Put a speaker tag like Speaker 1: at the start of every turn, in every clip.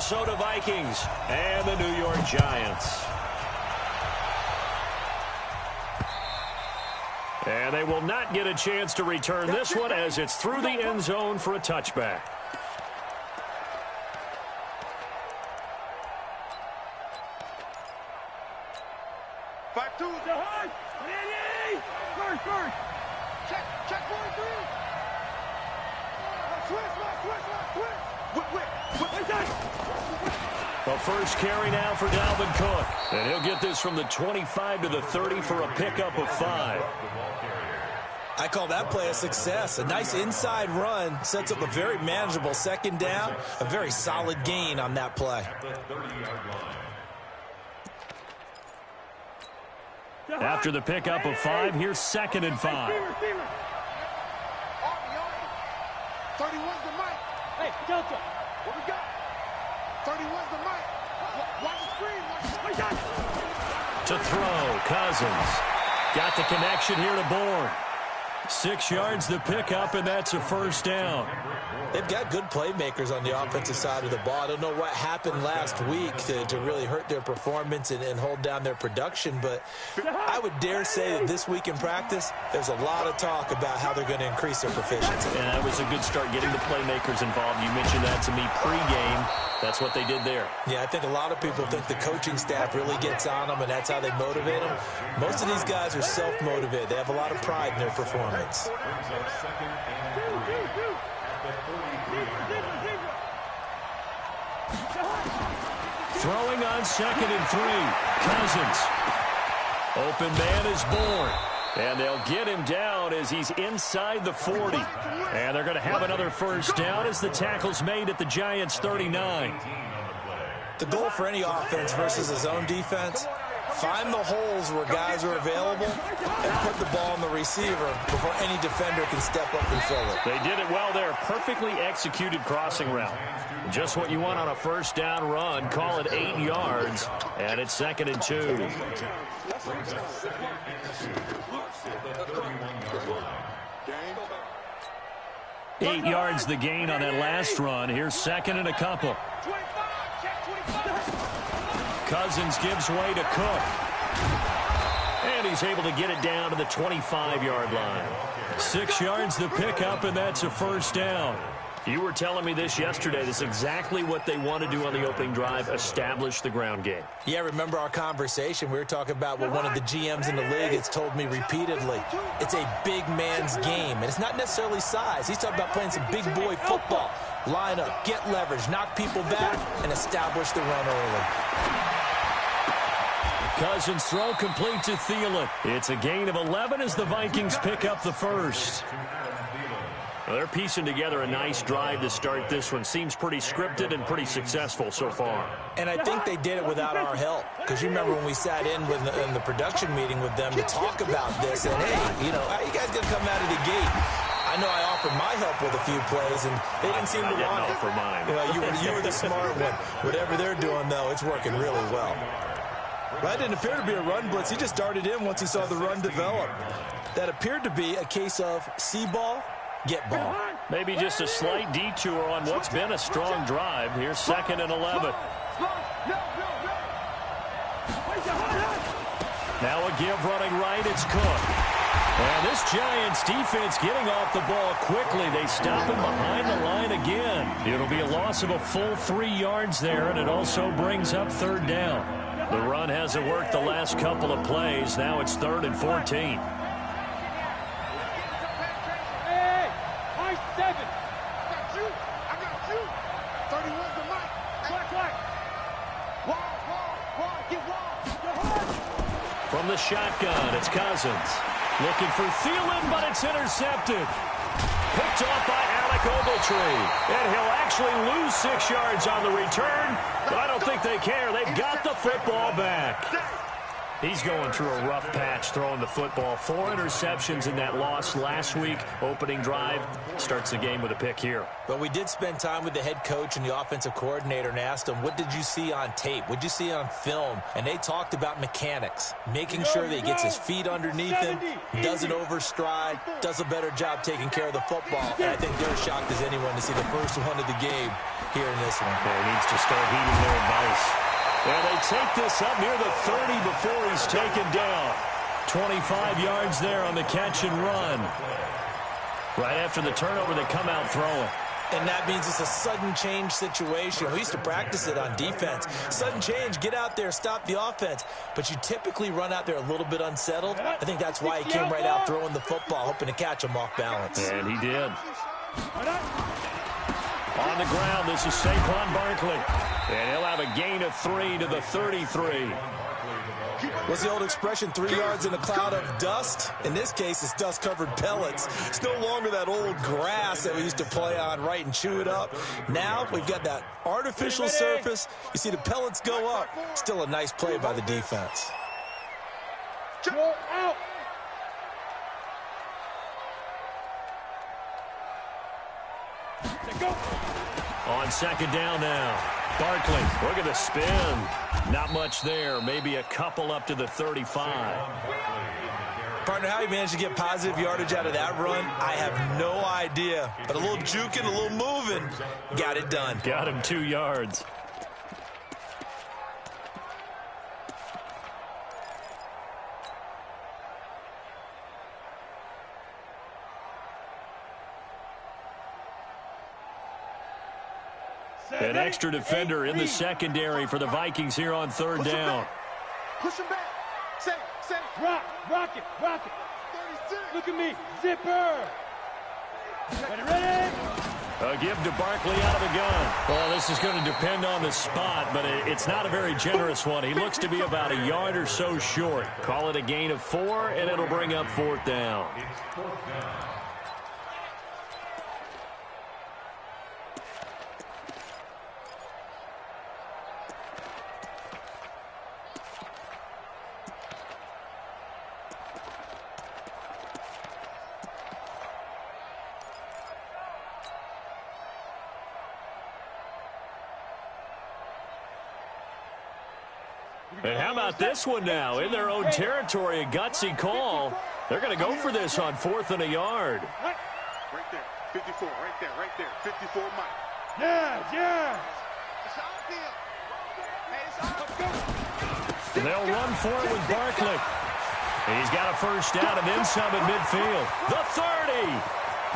Speaker 1: Minnesota Vikings and the New York Giants. And they will not get a chance to return this one as it's through the end zone for a touchback. The first carry now for Dalvin Cook. And he'll get this from the 25 to the 30 for a pickup of 5.
Speaker 2: I call that play a success. A nice inside run sets up a very manageable second down. A very solid gain on that play.
Speaker 1: After the pickup of 5, here's 2nd and 5.
Speaker 3: 31's the mic. Hey, Delta, what we got? 31's the mic. Watch the screen.
Speaker 1: To throw, Cousins. Got the connection here to Bourne. 6 yards the pickup, and that's a first down.
Speaker 2: They've got good playmakers on the offensive side of the ball. I don't know what happened last week to really hurt their performance and hold down their production, but I would dare say that this week in practice, there's a lot of talk about how they're going to increase their proficiency.
Speaker 1: And that was a good start getting the playmakers involved. You mentioned that to me pregame. That's what they did there.
Speaker 2: Yeah, I think a lot of people think the coaching staff really gets on them, and that's how they motivate them. Most of these guys are self-motivated. They have a lot of pride in their performance.
Speaker 1: Throwing on 2nd and 3. Cousins. Open man is Bourne. And they'll get him down as he's inside the 40. And they're going to have another first down as the tackle's made at the Giants' 39.
Speaker 2: The goal for any offense versus his own defense, find the holes where guys are available and put the ball on the receiver before any defender can step up and fill it.
Speaker 1: They did it well there. Perfectly executed crossing route. Just what you want on a first down run. Call it 8 yards. And it's 2nd and 2. 8 yards the gain on that last run. Here's 2nd and a couple. Cousins gives way to Cook. And he's able to get it down to the 25-yard line. 6 yards the pickup, and that's a first down. You were telling me this yesterday. This is exactly what they want to do on the opening drive, establish the ground game.
Speaker 2: Yeah, remember our conversation. We were talking about what one of the GMs in the league has told me repeatedly. It's a big man's game, and it's not necessarily size. He's talking about playing some big boy football. Line up, get leverage, knock people back, and establish the run early.
Speaker 1: Cousins throw complete to Thielen. It's a gain of 11 as the Vikings pick up the first. Well, they're piecing together a nice drive to start this one. Seems pretty scripted and pretty successful so far.
Speaker 2: And I think they did it without our help. Because you remember when we sat in the production meeting with them to talk about this. And, hey, you know, how you guys going to come out of the gate? I know I offered my help with a few plays, and they didn't seem to want it.
Speaker 1: For mine.
Speaker 2: You know, you were the smart one. Whatever they're doing, though, it's working really well. That didn't appear to be a run blitz. He just darted in once he saw the run develop. That appeared to be a case of see ball, get ball.
Speaker 1: Maybe just a slight detour on what's been a strong drive. Here's 2nd and 11. Now a give running right. It's Cook. And this Giants defense getting off the ball quickly. They stop him behind the line again. It'll be a loss of a full 3 yards there, and it also brings up 3rd down. The run hasn't worked the last couple of plays. Now it's 3rd and 14. From the shotgun, it's Cousins. Looking for Thielen, but it's intercepted. Picked off by Alec Ogletree. And he'll actually lose 6 yards on the return, but I don't think they care. They've got the football back. He's going through a rough patch throwing the football. 4 interceptions in that loss last week. Opening drive starts the game with a pick here.
Speaker 2: But we did spend time with the head coach and the offensive coordinator and asked them, what did you see on tape? What did you see on film? And they talked about mechanics, making sure that he gets his feet underneath him, doesn't overstride, does a better job taking care of the football. And I think they're shocked as anyone to see the first one of the game here in this one.
Speaker 1: Yeah, he needs to start heeding their advice. And they take this up near the 30 before he's taken down. 25 yards there on the catch and run. Right after the turnover, they come out throwing.
Speaker 2: And that means it's a sudden change situation. We used to practice it on defense. Sudden change, get out there, stop the offense. But you typically run out there a little bit unsettled. I think that's why he came right out throwing the football, hoping to catch him off balance.
Speaker 1: And he did. On the ground, this is Saquon Barkley. And he'll have a gain of 3 to the 33.
Speaker 2: What's the old expression, 3 yards in a cloud of dust? In this case, it's dust-covered pellets. It's no longer that old grass that we used to play on, right, and chew it up. Now we've got that artificial surface. You see the pellets go up. Still a nice play by the defense.
Speaker 3: Out. Go.
Speaker 1: On second down now. Barkley, look at the spin. Not much there. Maybe a couple up to the 35.
Speaker 2: Partner, how he managed to get positive yardage out of that run, I have no idea. But a little juking, a little moving, got it done.
Speaker 1: Got him 2 yards. An extra defender in the secondary for the Vikings here on third down.
Speaker 3: Push him back. Set it. Rock it. 36. Look at me. Zipper. Ready?
Speaker 1: A give to Barkley out of the gun. Well, this is going to depend on the spot, but it's not a very generous one. He looks to be about a yard or so short. Call it a gain of 4, and it'll bring up fourth down. And how about this one now? In their own territory, a gutsy call. They're going to go for this on 4th and a yard.
Speaker 3: Right there. 54. Right there. 54 Mike. Yeah.
Speaker 1: And they'll run for it with Barkley. He's got a first down and then some at midfield. The 30.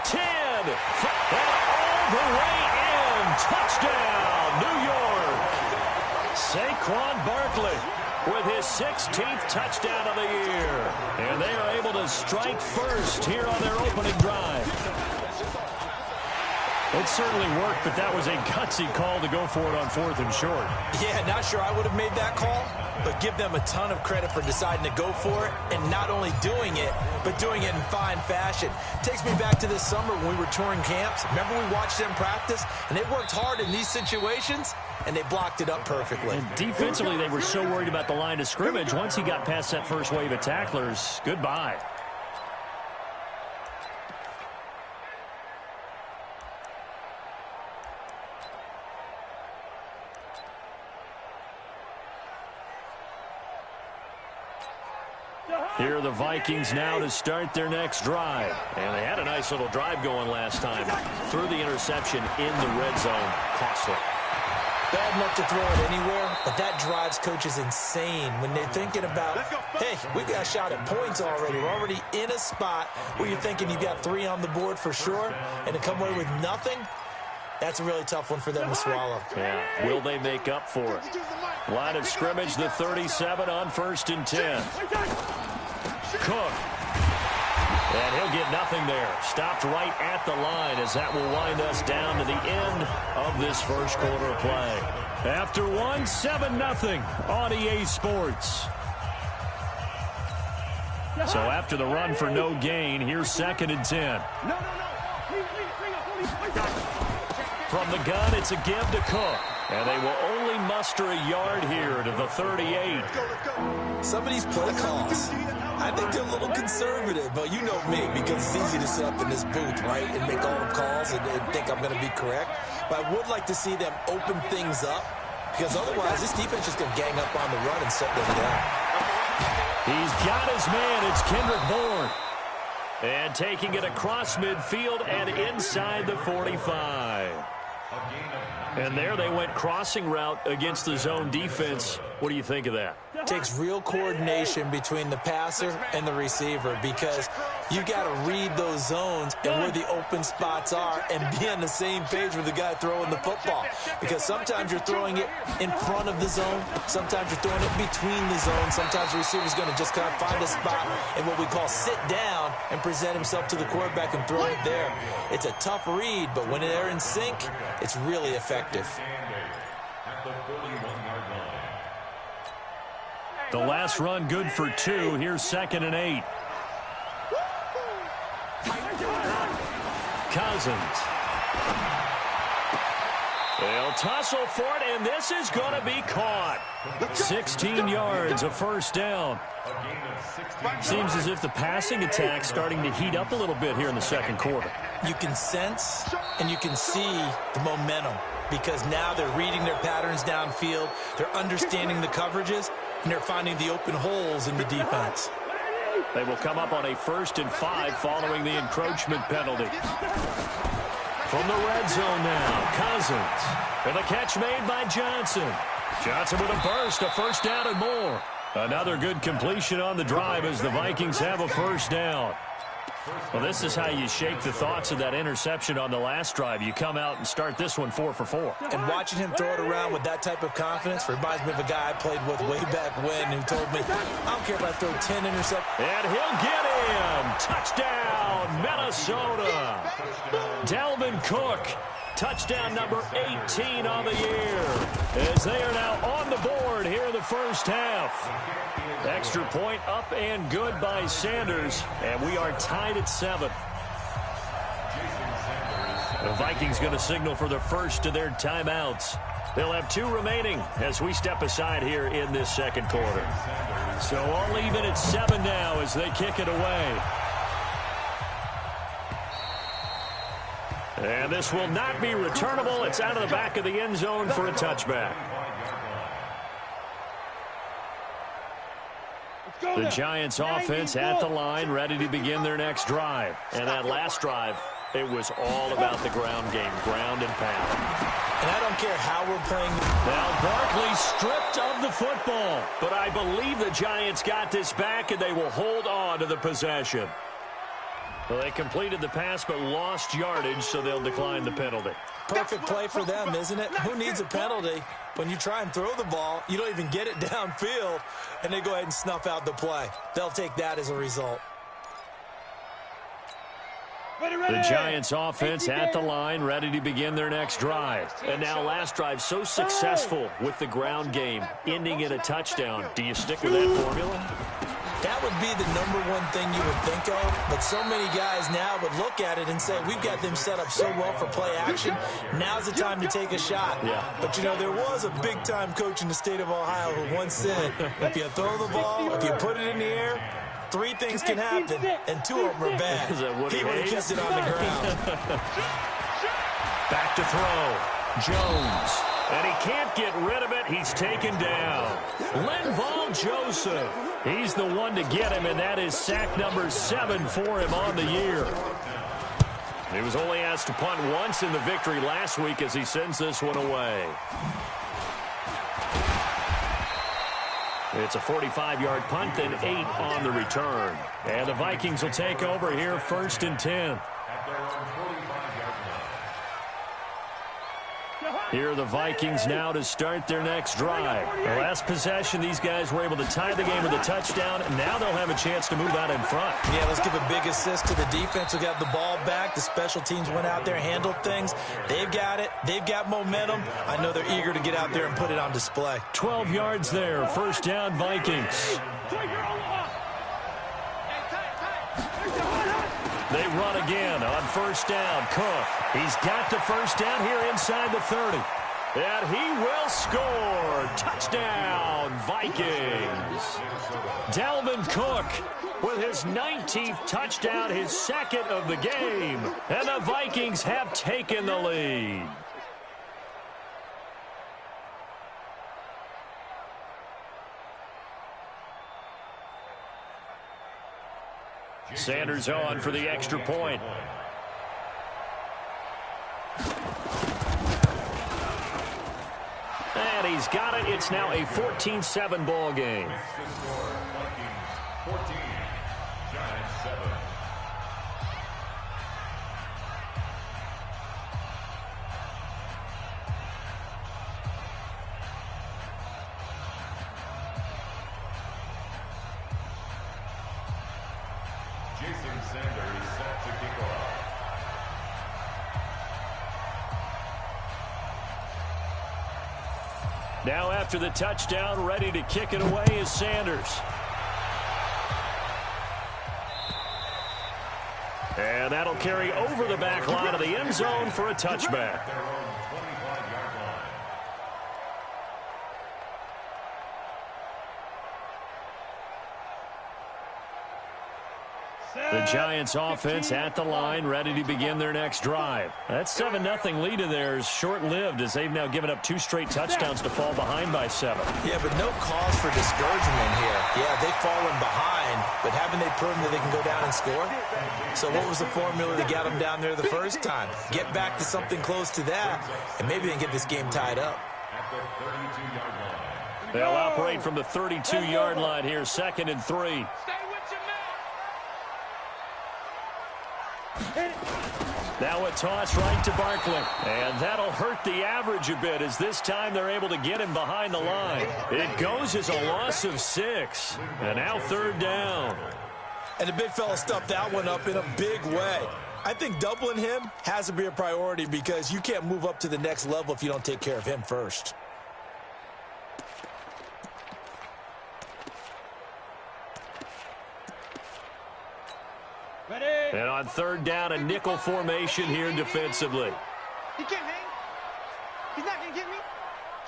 Speaker 1: 10. And all the way in. Touchdown, New York. Saquon Barkley with his 16th touchdown of the year. And they are able to strike first here on their opening drive. It certainly worked, but that was a gutsy call to go for it on 4th and short.
Speaker 2: Yeah, not sure I would have made that call, but give them a ton of credit for deciding to go for it and not only doing it, but doing it in fine fashion. Takes me back to this summer when we were touring camps. Remember we watched them practice, and they worked hard in these situations, and they blocked it up perfectly.
Speaker 1: And defensively, they were so worried about the line of scrimmage. Once he got past that first wave of tacklers, goodbye. Here are the Vikings now to start their next drive. And they had a nice little drive going last time. Threw the interception in the red zone. Costly.
Speaker 2: Bad enough to throw it anywhere, but that drives coaches insane when they're thinking about, hey, we got a shot at points already. We're already in a spot where you're thinking you've got 3 on the board for sure, and to come away with nothing, that's a really tough one for them to swallow.
Speaker 1: Yeah. Will they make up for it? Line of scrimmage, the 37 on 1st and 10. Cook. And he'll get nothing there. Stopped right at the line as that will wind us down to the end of this first quarter of play. After one, 7-0 on EA Sports. So after the run for no gain, here's 2nd and 10. From the gun, it's a give to Cook. And they will only muster a yard here to the 38.
Speaker 2: Some of these play calls, I think they're a little conservative, but you know me, because it's easy to sit up in this booth, right, and make all the calls and think I'm going to be correct. But I would like to see them open things up, because otherwise this defense is going to gang up on the run and shut them down.
Speaker 1: He's got his man. It's Kendrick Bourne. And taking it across midfield and inside the 45. And there they went crossing route against the zone defense. What do you think of that?
Speaker 2: Takes real coordination between the passer and the receiver, because you got to read those zones and where the open spots are and be on the same page with the guy throwing the football. Because sometimes you're throwing it in front of the zone. Sometimes you're throwing it between the zones. Sometimes the receiver's going to just kind of find a spot and what we call sit down and present himself to the quarterback and throw it there. It's a tough read, but when they're in sync, it's really effective.
Speaker 1: The last run good for 2. Here's 2nd and 8. Cousins. They'll tussle for it, and this is going to be caught. 16 yards, a first down. Seems as if the passing attack's starting to heat up a little bit here in the second quarter.
Speaker 2: You can sense and you can see the momentum, because now they're reading their patterns downfield, they're understanding the coverages, and they're finding the open holes in the defense.
Speaker 1: They will come up on a 1st and 5 following the encroachment penalty. From the red zone now, Cousins. And the catch made by Johnson. Johnson with a burst, a first down and more. Another good completion on the drive as the Vikings have a first down. Well, this is how you shake the thoughts of that interception on the last drive. You come out and start this one 4 for 4.
Speaker 2: And watching him throw it around with that type of confidence reminds me of a guy I played with way back when who told me, I don't care if I throw 10 interceptions.
Speaker 1: And he'll get in. Touchdown, Minnesota. Dalvin Cook, touchdown number 18 on the year, as they are now on the board here in the first half. Extra point up and good by Sanders, and we are tied at 7. The Vikings going to signal for the first of their timeouts. They'll have 2 remaining as we step aside here in this second quarter. So all even at 7 now as they kick it away. And this will not be returnable. It's out of the back of the end zone for a touchback. The Giants offense at the line, ready to begin their next drive. And that last drive, it was all about the ground game, ground and pound.
Speaker 2: And I don't care how we're playing.
Speaker 1: Now Barkley stripped of the football, but I believe the Giants got this back and they will hold on to the possession. Well, they completed the pass but lost yardage, so they'll decline the penalty.
Speaker 2: Perfect play for them, isn't it? Who needs a penalty? When you try and throw the ball, you don't even get it downfield, and they go ahead and snuff out the play. They'll take that as a result.
Speaker 1: The Giants offense at the line, ready to begin their next drive. And now last drive so successful with the ground game, ending in a touchdown. Do you stick with that formula?
Speaker 2: That would be the #1 thing you would think of, but so many guys now would look at it and say, we've got them set up so well for play action, now's the time to take a shot.
Speaker 1: Yeah.
Speaker 2: But, you know, there was a big-time coach in the state of Ohio who once said, if you throw the ball, if you put it in the air, 3 things can happen, and 2 of them are bad. He would have kept it on the ground.
Speaker 1: Back to throw. Jones. And he can't get rid of it. He's taken down. Linval Joseph. He's the one to get him, and that is sack number 7 for him on the year. He was only asked to punt once in the victory last week as he sends this one away. It's a 45-yard punt, then 8 on the return. And the Vikings will take over here, 1st and 10. Here are the Vikings now to start their next drive. The last possession, these guys were able to tie the game with a touchdown, and now they'll have a chance to move out in front.
Speaker 2: Yeah, let's give a big assist to the defense who got the ball back. The special teams went out there, handled things. They've got it. They've got momentum. I know they're eager to get out there and put it on display.
Speaker 1: 12 yards there. First down, Vikings. They run again on first down. Cook. He's got the first down here inside the 30. And he will score. Touchdown, Vikings. Dalvin Cook with his 19th touchdown, his second of the game. And the Vikings have taken the lead. Sanders on for the extra point. And he's got it. It's now a 14-7 ball game.
Speaker 4: 14, Giants 7. Jason Sanders set to kick off.
Speaker 1: Now after the touchdown, ready to kick it away is Sanders. And that'll carry over the back line of the end zone for a touchback. The Giants offense at the line, ready to begin their next drive. That 7-0 lead of theirs short-lived as they've now given up 2 straight touchdowns to fall behind by 7.
Speaker 2: Yeah, but no cause for discouragement here. Yeah, they've fallen behind, but haven't they proven that they can go down and score? So what was the formula to get them down there the first time? Get back to something close to that, and maybe they can get this game tied up.
Speaker 4: At the 32-yard line.
Speaker 1: They'll operate from the 32-yard line here, 2nd and 3. Now a toss right to Barkley. And that'll hurt the average a bit as this time they're able to get him behind the line. It goes as a loss of 6. And now 3rd down.
Speaker 2: And the big fella stuffed that one up in a big way. I think doubling him has to be a priority because you can't move up to the next level if you don't take care of him first.
Speaker 1: And on 3rd down, a nickel formation here defensively.
Speaker 3: He can't hang. He's not going to get me.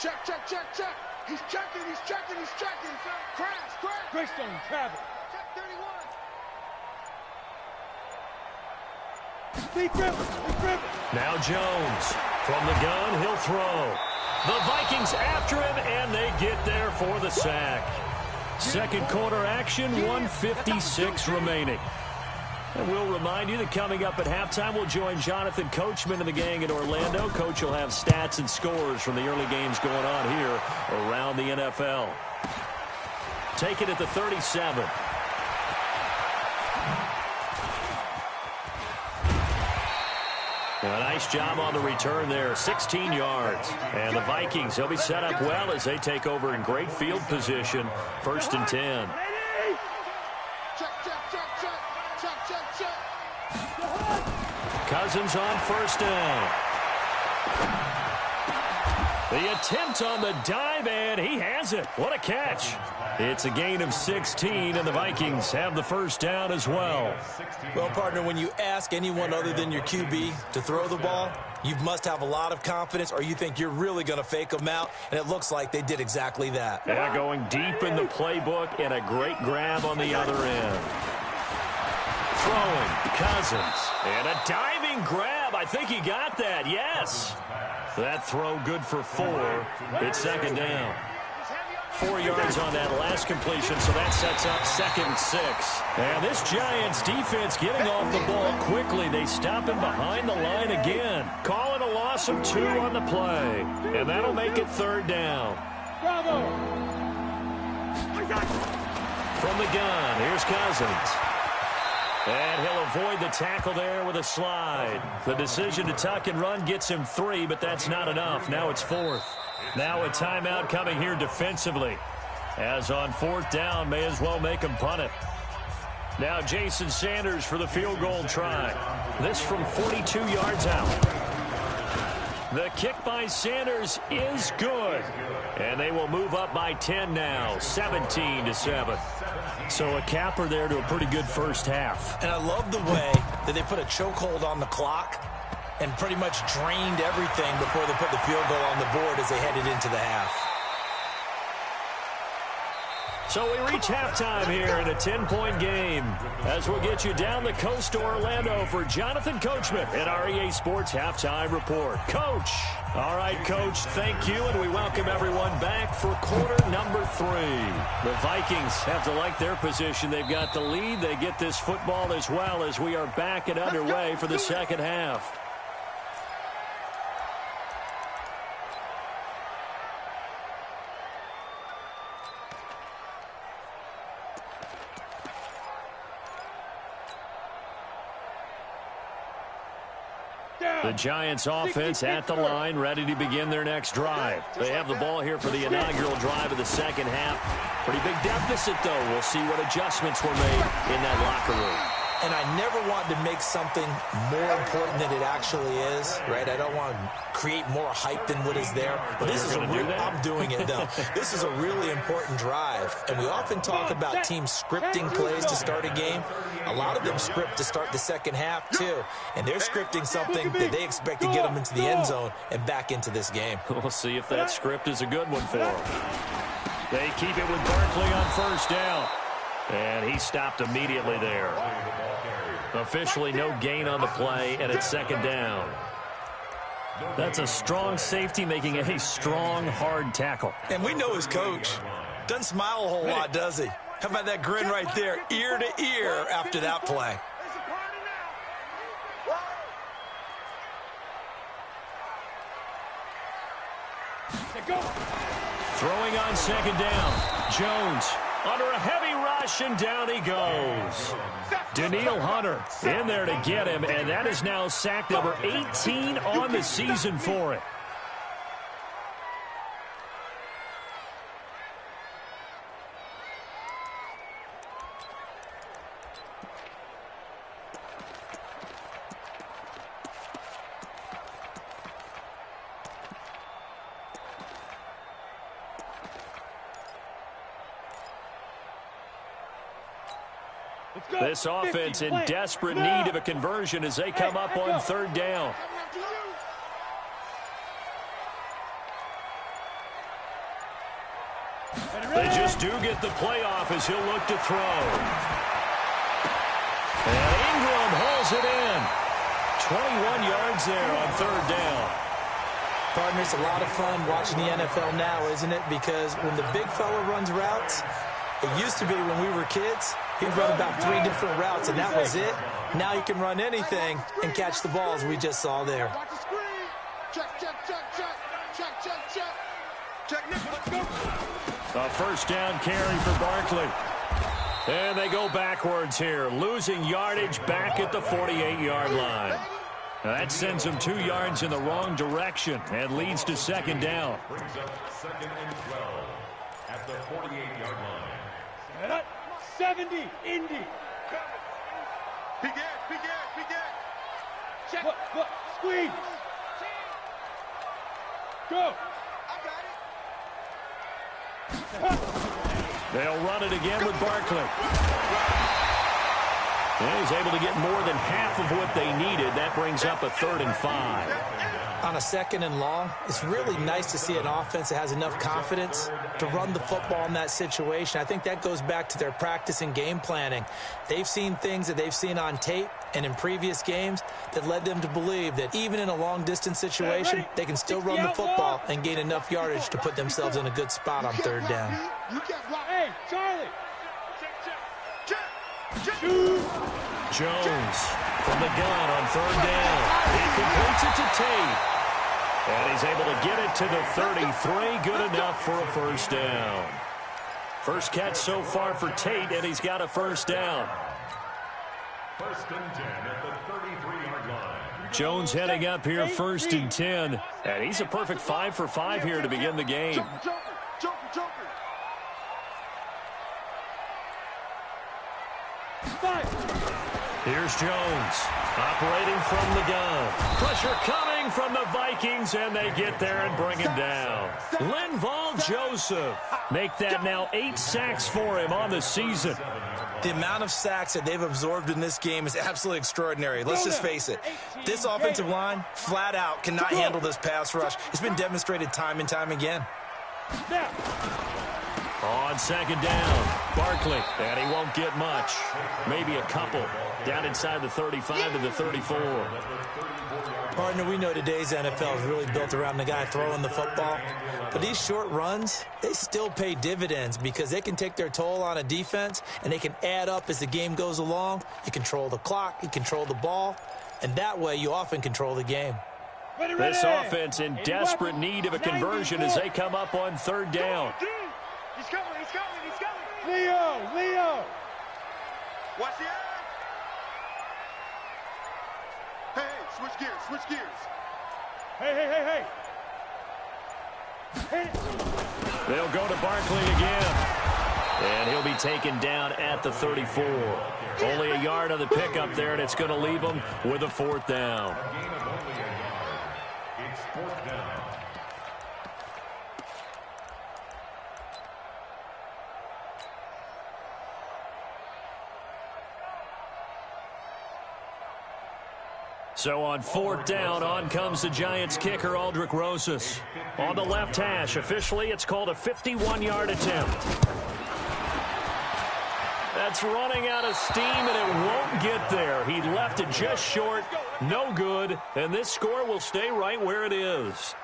Speaker 3: Check, check, check, check. He's checking, he's checking, he's checking. Crash, crash. Greystone, travel. Check 31. Big river.
Speaker 1: Now Jones. From the gun, he'll throw. The Vikings after him, and they get there for the sack. Second quarter action, 1:56 remaining. And we'll remind you that coming up at halftime, we'll join Jonathan Coachman and the gang in Orlando. Coach will have stats and scores from the early games going on here around the NFL. Take it at the 37. A nice job on the return there, 16 yards. And the Vikings, they'll be set up well as they take over in great field position, 1st and 10. Cousins on 1st down. The attempt on the dive, and he has it. What a catch. It's a gain of 16, and the Vikings have the 1st down as well.
Speaker 2: Well, partner, when you ask anyone other than your QB to throw the ball, you must have a lot of confidence or you think you're really going to fake them out, and it looks like they did exactly that.
Speaker 1: Yeah, going deep in the playbook and a great grab on the other end. Throwing, Cousins, and a diving grab. I think he got that, yes. That throw good for 4. It's 2nd down. 4 yards on that last completion, so that sets up 2nd and 6. And this Giants defense getting off the ball quickly. They stop him behind the line again. Call it a loss of 2 on the play. And that'll make it 3rd down.
Speaker 3: Bravo.
Speaker 1: From the gun, here's Cousins. And he'll avoid the tackle there with a slide. The decision to tuck and run gets him 3, but that's not enough. Now it's 4th. Now a timeout coming here defensively. As on 4th down, may as well make him punt it. Now Jason Sanders for the field goal try. This from 42 yards out. The kick by Sanders is good. And they will move up by 10 now, 17-7. So a capper there to a pretty good first half.
Speaker 2: And I love the way that they put a chokehold on the clock and pretty much drained everything before they put the field goal on the board as they headed into the half.
Speaker 1: So we reach halftime here in a 10-point game as we'll get you down the coast to Orlando for Jonathan Coachman at our EA Sports Halftime Report. Coach. All right, Coach, thank you, and we welcome everyone back for quarter number 3. The Vikings have to like their position. They've got the lead. They get this football as well as we are back and underway for the second half. The Giants offense at the line, ready to begin their next drive. They have the ball here for the inaugural drive of the second half. Pretty big deficit, though. We'll see what adjustments were made in that locker room.
Speaker 2: And I never want to make something more important than it actually is, right? I don't want to create more hype than what is there. But this is I'm doing it, though. This is a really important drive. And we often talk about teams scripting plays to start a game. A lot of them script to start the second half, too. And they're scripting something that they expect to get them into the end zone and back into this game.
Speaker 1: We'll see if that script is a good one for them. They keep it with Barkley on first down. And he stopped immediately there. Officially no gain on the play, and it's second down. That's a strong safety making a strong, hard tackle.
Speaker 2: And we know his coach. Doesn't smile a whole lot, does he? How about that grin right there, ear to ear after that play?
Speaker 1: Throwing on second down. Jones under a heavy rush, and down he goes. Danielle Hunter in there to get him, and that is now sack number 18 on the season for it. This offense in desperate need of a conversion as they come up on third down. They just do get the playoff as he'll look to throw. And Ingram holds it in. 21 yards there on third down.
Speaker 2: Partner, it's a lot of fun watching the NFL now, isn't it? Because when the big fella runs routes, it used to be when we were kids, he'd run about 3 different routes, and that was it. Now you can run anything and catch the balls we just saw there.
Speaker 1: A first down carry for Barkley. And they go backwards here, losing yardage back at the 48-yard line. Now that sends them 2 yards in the wrong direction and leads to second down.
Speaker 4: Brings up 2nd and 12 at the 48-yard line.
Speaker 3: 70, Indy. Begin. Check. Look, squeeze. Go. I got it.
Speaker 1: They'll run it again with Barkley. And he's able to get more than half of what they needed. That brings up a 3rd and 5.
Speaker 2: On a 2nd and long, it's really nice to see an offense that has enough confidence to run the football in that situation. I think that goes back to their practice and game planning. They've seen things that they've seen on tape and in previous games that led them to believe that even in a long-distance situation, they can still run the football and gain enough yardage to put themselves in a good spot on third down.
Speaker 3: Hey, Charlie.
Speaker 1: Jones from the gun on third down. He completes it to Tate. And he's able to get it to the 33. Good enough for a first down. First catch so far for Tate, and he's got a first down.
Speaker 4: 1st and 10 at the 33-yard line.
Speaker 1: Jones heading up here 1st and 10. And he's a perfect 5 for 5 here to begin the game.
Speaker 3: Joker.
Speaker 1: Here's Jones operating from the gun. Pressure coming. coming from the Vikings, and they get there and bring him down. Linval Joseph. Make that now 8 sacks for him on the season.
Speaker 2: The amount of sacks that they've absorbed in this game is absolutely extraordinary. Let's just face it. This offensive line, flat out, cannot handle this pass rush. It's been demonstrated time and time again.
Speaker 1: On second down, Barkley, and he won't get much. Maybe a couple. Down inside the 35 to the 34.
Speaker 2: Partner, we know today's NFL is really built around the guy throwing the football. But these short runs, they still pay dividends because they can take their toll on a defense, and they can add up as the game goes along. You control the clock, you control the ball, and that way you often control the game.
Speaker 1: This offense in desperate need of a conversion as they come up on third down.
Speaker 3: He's coming, he's coming, he's coming. Leo. Watch the eye. Hey, switch gears. Hey.
Speaker 1: They'll go to Barkley again. And he'll be taken down at the 34. Only a yard on the pickup there, and it's going to leave them with a fourth down.
Speaker 4: It's fourth down.
Speaker 1: So on fourth down, on comes the Giants kicker, Aldrich Rosas. On the left hash, officially it's called a 51-yard attempt. That's running out of steam, and it won't get there. He left it just short, no good, and this score will stay right where it is.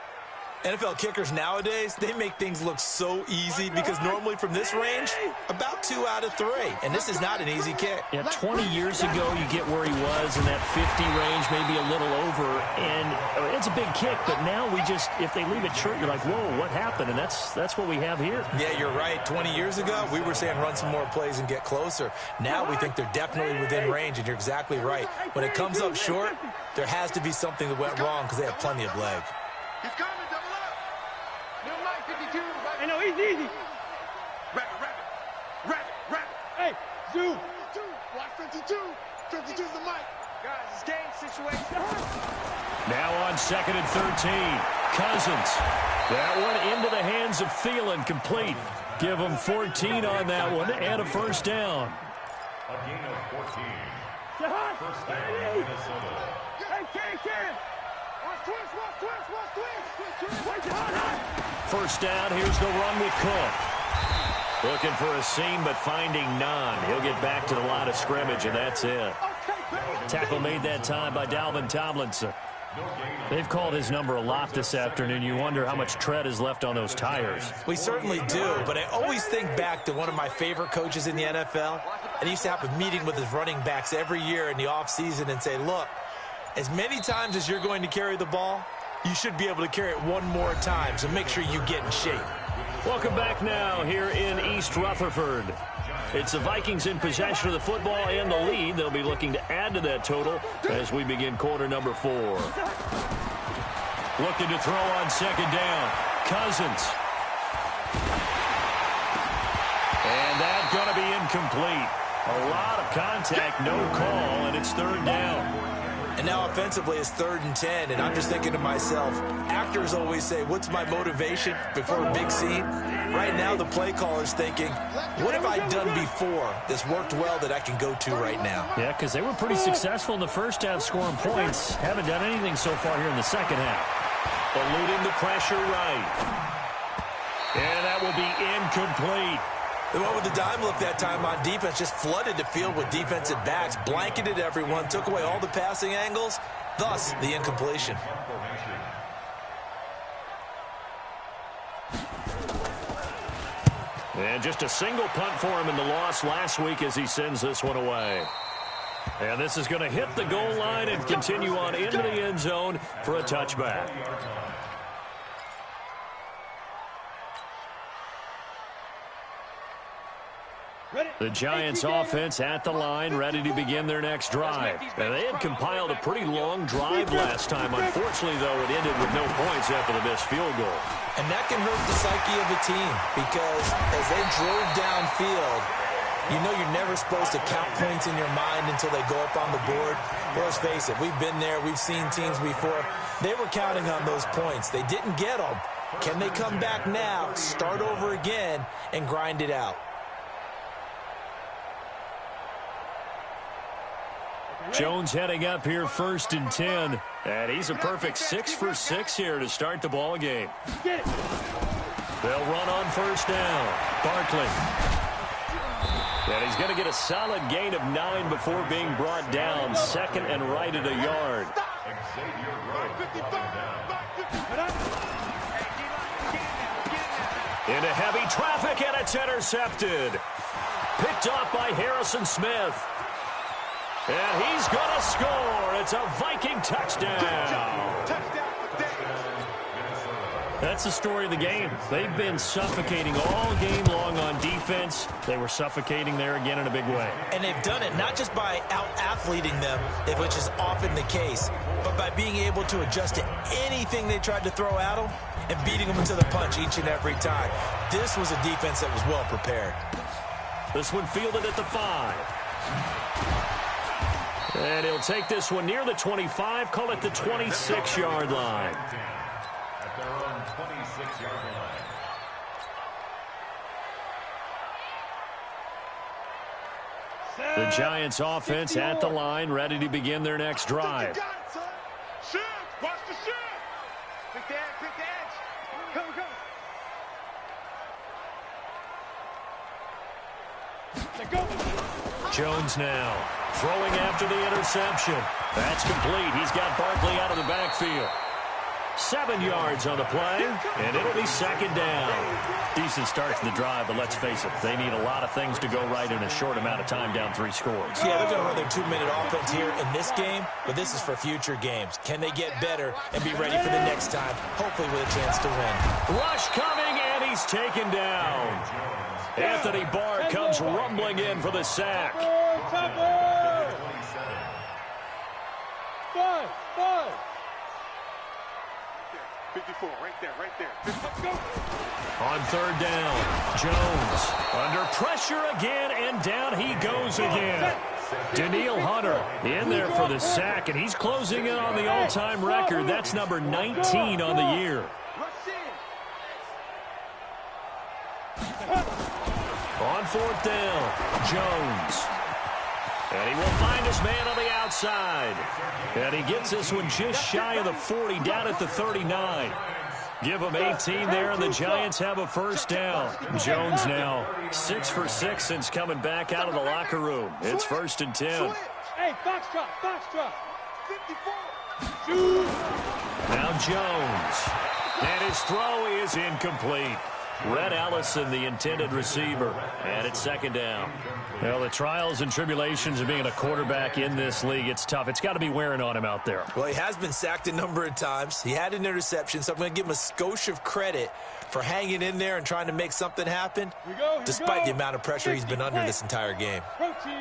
Speaker 2: NFL kickers nowadays, they make things look so easy because normally from this range, about 2 out of 3. And this is not an easy kick.
Speaker 1: Yeah, 20 years ago, you get where he was in that 50 range, maybe a little over. And it's a big kick, but now we just, if they leave it short, you're like, whoa, what happened? And that's what we have here.
Speaker 2: Yeah, you're right. 20 years ago, we were saying run some more plays and get closer. Now we think they're definitely within range, and you're exactly right. When it comes up short, there has to be something that went wrong because they have plenty of leg.
Speaker 3: He's coming, double up. Little Mike, 52. I know, he's easy. Rapid. Hey, Zoo. Watch 52. 52's the mic. Guys, it's game situation.
Speaker 1: Now on second and 13, Cousins. That one into the hands of Thielen, complete. Give him 14 on that one and a first down.
Speaker 4: A gain of 14. First down, Minnesota.
Speaker 3: Hey, Ken.
Speaker 1: First down, here's the run with Cook. Looking for a seam, but finding none. He'll get back to the line of scrimmage, and that's it. Tackle made that time by Dalvin Tomlinson. They've called his number a lot this afternoon. You wonder how much tread is left on those tires.
Speaker 2: We certainly do, but I always think back to one of my favorite coaches in the NFL. And he used to have a meeting with his running backs every year in the offseason and say, look, as many times as you're going to carry the ball, you should be able to carry it one more time, so make sure you get in shape.
Speaker 1: Welcome back now here in East Rutherford. It's the Vikings in possession of the football and the lead. They'll be looking to add to that total as we begin quarter number 4. Looking to throw on second down. Cousins. And that's going to be incomplete. A lot of contact, no call, and it's third down.
Speaker 2: And now offensively it's 3rd and 10, and I'm just thinking to myself, actors always say, what's my motivation before a big scene? Right now the play caller's thinking, what have I done before that's worked well that I can go to right now?
Speaker 1: Yeah, because they were pretty successful in the first half scoring points. Haven't done anything so far here in the second half. Eluding the pressure right. And that will be incomplete.
Speaker 2: They went with the dime look that time on defense, just flooded the field with defensive backs, blanketed everyone, took away all the passing angles, thus the incompletion.
Speaker 1: And just a single punt for him in the loss last week as he sends this one away. And this is going to hit the goal line and continue on into the end zone for a touchback. The Giants offense at the line, ready to begin their next drive. And they had compiled a pretty long drive last time. Unfortunately, though, it ended with no points after the missed field goal.
Speaker 2: And that can hurt the psyche of the team because as they drove downfield, You know you're never supposed to count points in your mind until they go up on the board. Well, let's face it, we've been there. We've seen teams before. They were counting on those points. They didn't get them. Can they come back now, start over again, and grind it out?
Speaker 1: Jones heading up here 1st and 10. And he's a perfect 6 for 6 here to start the ball game. They'll run on 1st down. Barkley. And he's going to get a solid gain of 9 before being brought down. 2nd and right at a yard. Into heavy traffic, and it's intercepted. Picked off by Harrison Smith. And he's going to score. It's a Viking touchdown. That's the story of the game. They've been suffocating all game long on defense. They were suffocating there again in a big way.
Speaker 2: And they've done it not just by out-athleting them, which is often the case, but by being able to adjust to anything they tried to throw at them and beating them to the punch each and every time. This was a defense that was well prepared.
Speaker 1: This one fielded at the 5. And he'll take this one near the 25, call it the 26-yard line.
Speaker 4: At their own 26-yard line.
Speaker 1: The Giants offense at the line, ready to begin their next drive.
Speaker 3: Shoot! Watch the shoot! Pick the edge, pick the edge. Come, come.
Speaker 1: Jones now throwing after the interception. That's complete. He's got Barkley out of the backfield. 7 yards on the play, and it'll be 2nd down. Decent start to the drive, but let's face it, they need a lot of things to go right in a short amount of time, down 3 scores.
Speaker 2: Yeah, they're going to run their 2-minute offense here in this game, but this is for future games. Can they get better and be ready for the next time, hopefully with a chance to win?
Speaker 1: Rush coming, and he's taken down. Anthony Barr comes rumbling in for the sack.
Speaker 3: 54, right there. Let's go.
Speaker 1: On 3rd down, Jones under pressure again, and down he goes again. Daniil Hunter in there for the sack, and he's closing in on the all-time record. That's number 19 on the year. On 4th down, Jones. And he will find his man on the outside. And he gets this one just shy of the 40, down at the 39. Give him 18 there, and the Giants have a 1st down. Jones now 6 for 6 since coming back out of the locker room. It's 1st and 10.
Speaker 3: Hey, box drop. 54.
Speaker 1: Now Jones. And his throw is incomplete. Red Allison, the intended receiver, and it's 2nd down. Well, the trials and tribulations of being a quarterback in this league, it's tough. It's got to be wearing on him out there.
Speaker 2: Well, he has been sacked a number of times. He had an interception, so I'm going to give him a skosh of credit for hanging in there and trying to make something happen, despite the amount of pressure he's been under this entire game.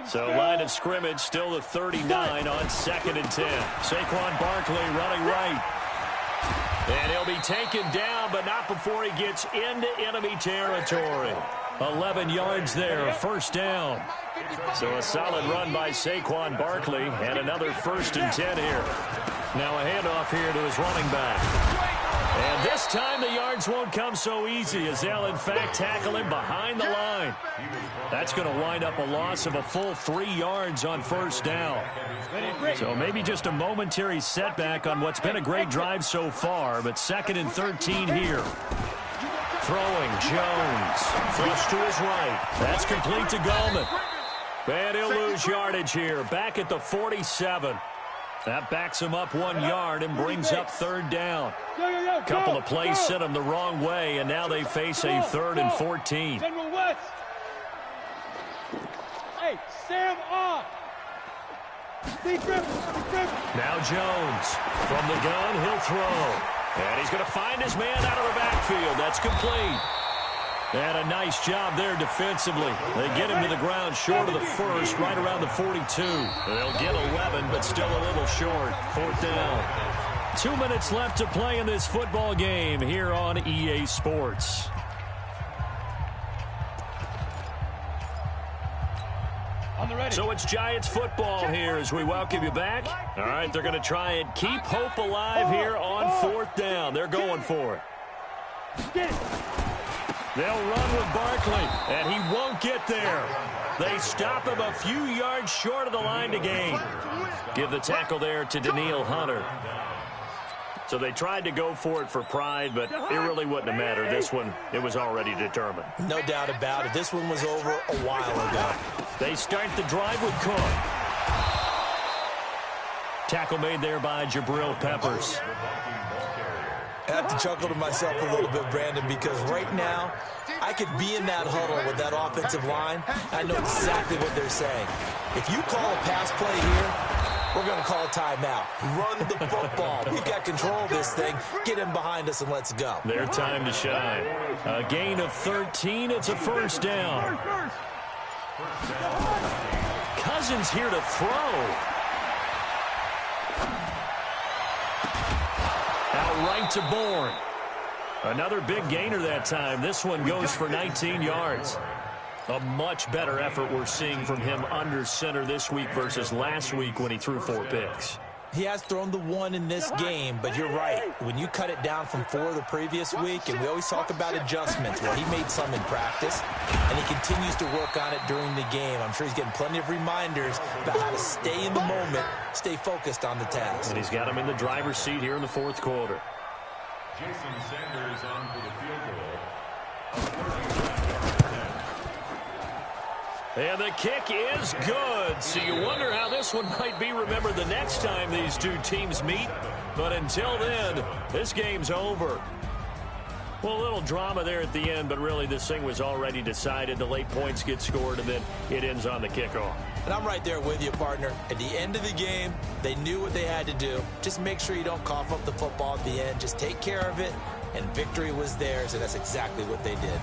Speaker 1: So line of scrimmage, still the 39 on 2nd and 10. Saquon Barkley running right. And he'll be taken down, but not before he gets into enemy territory. 11 yards there, 1st down. So a solid run by Saquon Barkley, and another 1st and 10 here. Now a handoff here to his running back. And this time the yards won't come so easy, as they'll in fact tackle him behind the line. That's going to wind up a loss of a full 3 yards on 1st down. So maybe just a momentary setback on what's been a great drive so far, but 2nd and 13 here. Throwing, Jones. Flush to his right. That's complete to Gallman. And he'll lose yardage here, back at the 47. That backs him up 1 yard and brings up 3rd down. Couple of plays sent him the wrong way, and now they face a 3rd and 14.
Speaker 3: Hey, Sam off.
Speaker 1: Now Jones. From the gun, he'll throw. And he's going to find his man out of the backfield. That's complete. And a nice job there defensively. They get him to the ground short of the 1st, right around the 42. They'll get 11, but still a little short. 4th down. 2 minutes left to play in this football game here on EA Sports. So it's Giants football here as we welcome you back. All right, they're going to try and keep hope alive here on 4th down. They're going for it. They'll run with Barkley, and he won't get there. They stop him a few yards short of the line to gain. Give the tackle there to Daniil Hunter. So they tried to go for it for pride, but it really wouldn't have mattered. This one, it was already determined.
Speaker 2: No doubt about it. This one was over a while ago.
Speaker 1: They start the drive with Cook. Tackle made there by Jabril Peppers.
Speaker 2: I have to chuckle to myself a little bit, Brandon, because right now I could be in that huddle with that offensive line. I know exactly what they're saying. If you call a pass play here, we're going to call a timeout. Run the football. We've got control of this thing. Get him behind us and let's go.
Speaker 1: Their time to shine. A gain of 13. It's a 1st down. Cousins here to throw. Out right to Bourne. Another big gainer that time. This one goes for 19 yards. A much better effort we're seeing from him under center this week versus last week when he threw 4 picks.
Speaker 2: He has thrown the 1 in this game, but you're right. When you cut it down from 4 the previous week, and we always talk about adjustments, well, he made some in practice, and he continues to work on it during the game. I'm sure he's getting plenty of reminders about how to stay in the moment, stay focused on the task.
Speaker 1: And he's got him in the driver's seat here in the 4th quarter.
Speaker 4: Jason Sanders on for the field goal.
Speaker 1: And the kick is good. So you wonder how this one might be remembered the next time these two teams meet. But until then, this game's over. Well, a little drama there at the end, but really this thing was already decided. The late points get scored, and then it ends on the kickoff.
Speaker 2: And I'm right there with you, partner. At the end of the game, they knew what they had to do. Just make sure you don't cough up the football at the end. Just take care of it, and victory was theirs, and that's exactly what they did.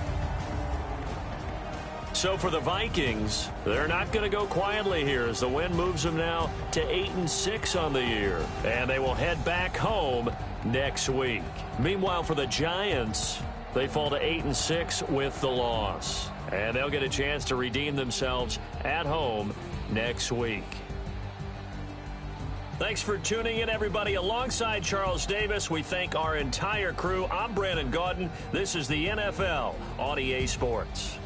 Speaker 1: So for the Vikings, they're not going to go quietly here as the win moves them now to 8-6 on the year. And they will head back home next week. Meanwhile, for the Giants, they fall to 8-6 with the loss. And they'll get a chance to redeem themselves at home next week. Thanks for tuning in, everybody. Alongside Charles Davis, we thank our entire crew. I'm Brandon Gaudin. This is the NFL on EA Sports.